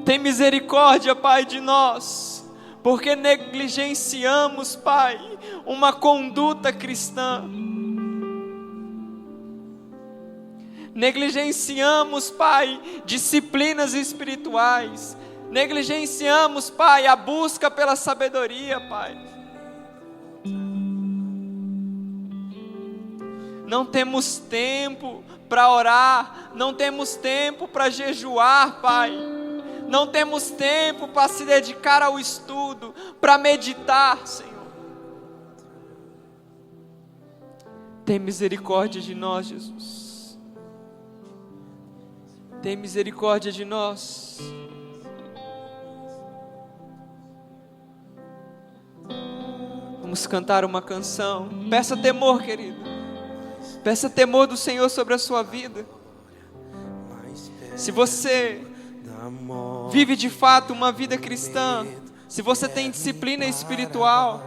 tem misericórdia, Pai, de nós, porque negligenciamos, Pai, uma conduta cristã. Negligenciamos, Pai, disciplinas espirituais. Negligenciamos, Pai, a busca pela sabedoria, Pai. Não temos tempo para orar, não temos tempo para jejuar, Pai. Não temos tempo para se dedicar ao estudo, para meditar, Senhor. Tem misericórdia de nós, Jesus. Tem misericórdia de nós. Vamos cantar uma canção. Peça temor, querido. Peça temor do Senhor sobre a sua vida. Se você vive de fato uma vida cristã, se você tem disciplina espiritual,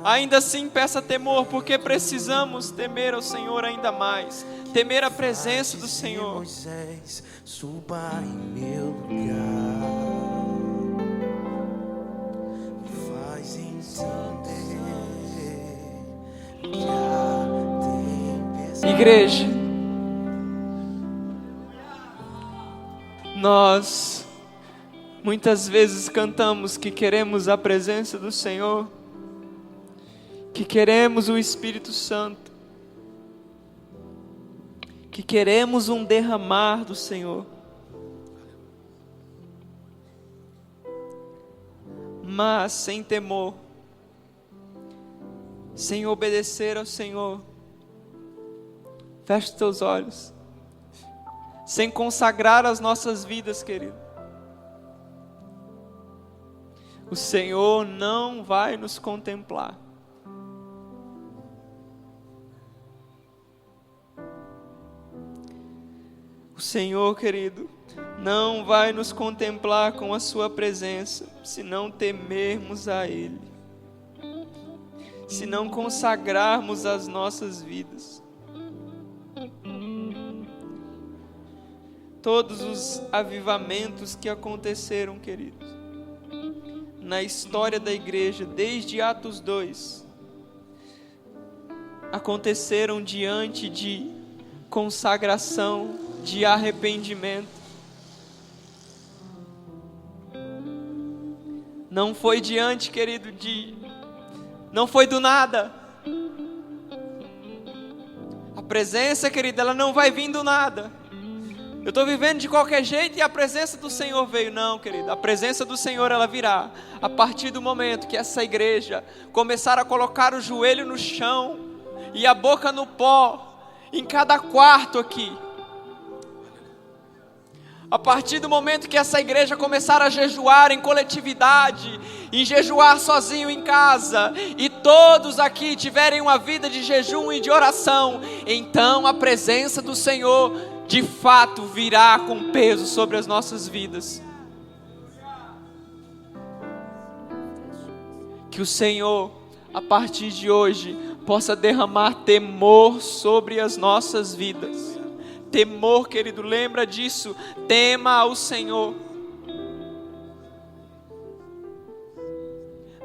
Ainda assim, peça temor, porque precisamos temer ao Senhor ainda mais, temer a presença do Senhor. Moisés, suba em meu lugar, faz entender que a tempestade. Igreja, nós muitas vezes cantamos que queremos a presença do Senhor, que queremos o Espírito Santo, que queremos um derramar do Senhor, mas sem temor, sem obedecer ao Senhor. Feche os teus olhos, sem consagrar as nossas vidas, querido. O Senhor não vai nos contemplar. O Senhor, querido, não vai nos contemplar com a sua presença, se não temermos a Ele, se não consagrarmos as nossas vidas. Todos os avivamentos que aconteceram, queridos, na história da igreja, desde Atos 2, aconteceram diante de consagração, de arrependimento. Não foi diante, querido, não foi do nada. A presença, querido, ela não vai vir do nada. Eu estou vivendo de qualquer jeito e a presença do Senhor veio. Não, querido, a presença do Senhor, ela virá a partir do momento que essa igreja começar a colocar o joelho no chão e a boca no pó, em cada quarto aqui. A partir do momento que essa igreja começar a jejuar em coletividade, em jejuar sozinho em casa, e todos aqui tiverem uma vida de jejum e de oração, então a presença do Senhor de fato virá com peso sobre as nossas vidas. Que o Senhor, a partir de hoje, possa derramar temor sobre as nossas vidas. Temor, querido, lembra disso. Tema ao Senhor.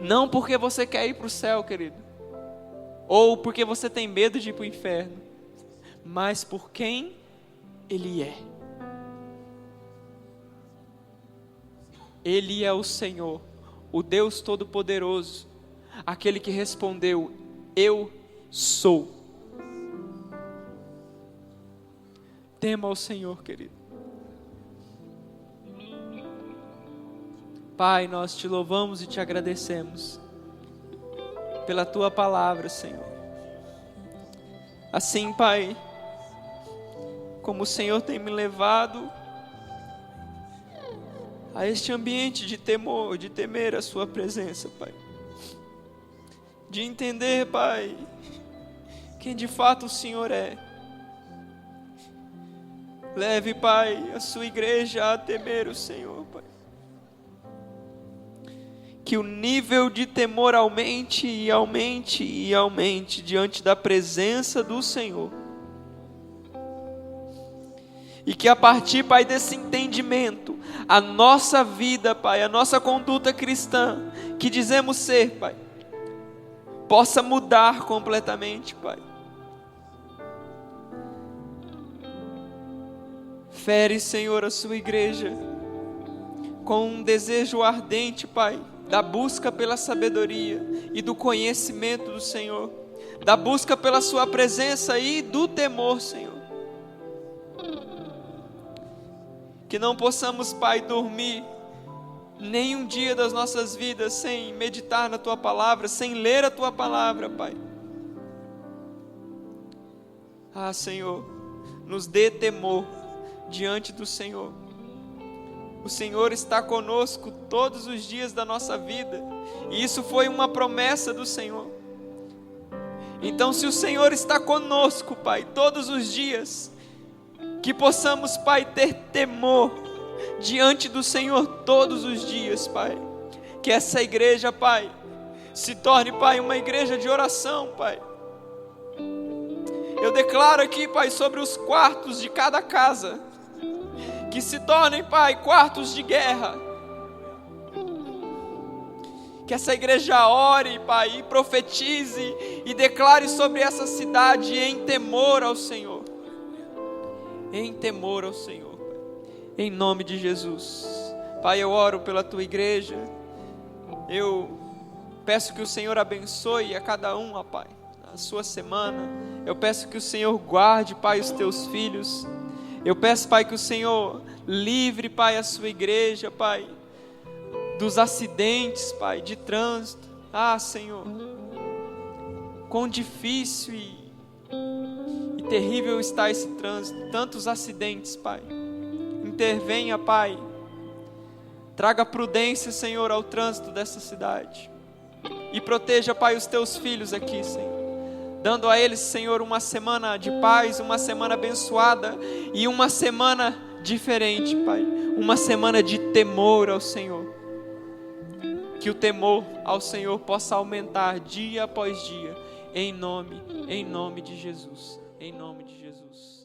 Não porque você quer ir para o céu, querido, ou porque você tem medo de ir para o inferno, mas por quem Ele é. Ele é o Senhor, o Deus Todo-Poderoso, aquele que respondeu: eu sou. Tema ao Senhor, querido. Pai, nós te louvamos e te agradecemos pela tua palavra, Senhor. Assim, Pai, como o Senhor tem me levado a este ambiente de temor, de temer a sua presença, Pai. De entender, Pai, quem de fato o Senhor é. Leve, Pai, a sua igreja a temer o Senhor, Pai. Que o nível de temor aumente e aumente e aumente diante da presença do Senhor. E que a partir, Pai, desse entendimento, a nossa vida, Pai, a nossa conduta cristã, que dizemos ser, Pai, possa mudar completamente, Pai. Fere, Senhor, a sua igreja com um desejo ardente, Pai, da busca pela sabedoria e do conhecimento do Senhor, da busca pela sua presença e do temor, Senhor. Que não possamos, Pai, dormir nenhum dia das nossas vidas sem meditar na tua palavra, sem ler a tua palavra, Pai. Ah, Senhor, nos dê temor diante do Senhor. O Senhor está conosco todos os dias da nossa vida, e isso foi uma promessa do Senhor. Então, se o Senhor está conosco, Pai, todos os dias, que possamos, Pai, ter temor diante do Senhor todos os dias, Pai. Que essa igreja, Pai, se torne, Pai, uma igreja de oração, Pai. Eu declaro aqui, Pai, sobre os quartos de cada casa, que se tornem, Pai, quartos de guerra. Que essa igreja ore, Pai, e profetize e declare sobre essa cidade em temor ao Senhor. Em temor ao Senhor, Pai. Em nome de Jesus. Pai, eu oro pela tua igreja. Eu peço que o Senhor abençoe a cada um, ó Pai, na sua semana. Eu peço que o Senhor guarde, Pai, os teus filhos. Eu peço, Pai, que o Senhor livre, Pai, a sua igreja, Pai, dos acidentes, Pai, de trânsito. Ah, Senhor, quão difícil e terrível está esse trânsito, tantos acidentes, Pai. Intervenha, Pai. Traga prudência, Senhor, ao trânsito dessa cidade. E proteja, Pai, os teus filhos aqui, Senhor. Dando a eles, Senhor, uma semana de paz, uma semana abençoada e uma semana diferente, Pai. Uma semana de temor ao Senhor. Que o temor ao Senhor possa aumentar dia após dia. Em nome de Jesus. Em nome de Jesus.